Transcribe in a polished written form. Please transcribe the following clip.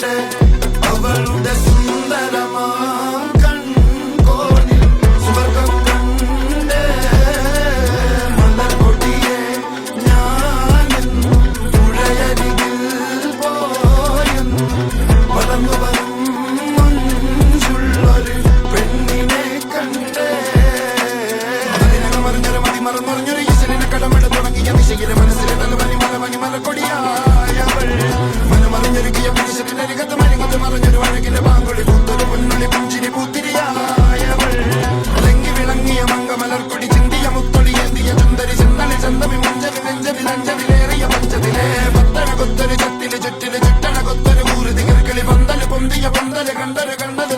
കണ്ട് അവളുടെ സുന്ദരമാം കൺകോണിൽ സ്വർഗം കണ്ട് മലർകൊടിയെ ഞാനെന്നും പുഴയരികിൽ പോയെന്നും വളർന്നു വരും മഞ്ചുള്ളൊരു പെണ്ണിനെ കണ്ട് മറിഞ്ഞൊരു മതിമറന്നൊറിഞ്ഞൊരു ഈശ്വരനെ കടമിട തുടങ്ങിയ ദിശയിലെ മനസ്സിലെ തലവനി മലവനി മലക്കൊടിയായവൾ മനമറിഞ്ഞൊരുക്കിയ പുരുഷനരികത്ത് മരികത്ത് മറിഞ്ഞൊരു അഴകിന്റെ പാങ്കൊളി പൂത്തൊരു പൊന്നൊളി പുഞ്ചിരി പൂത്തിരിയായവൾ ലങ്കി വിളങ്ങിയ മംഗമലർക്കൊടി ചിന്തിയ മുത്തൊളി എന്തിയ ചുന്തരി ചെന്തളി ചന്തമി മുഞ്ചലി നെഞ്ചലി നഞ്ചലിലേറിയ പഞ്ചതിലെ പത്തണ കൊത്തൊരു ചത്തില് ചുറ്റില് ചുറ്റണ കൊത്തൊരു കൂറുതി കിർക്കളി പന്തല് പൊന്തിയ പന്തല് കണ്ടൊരു കണ്ടത്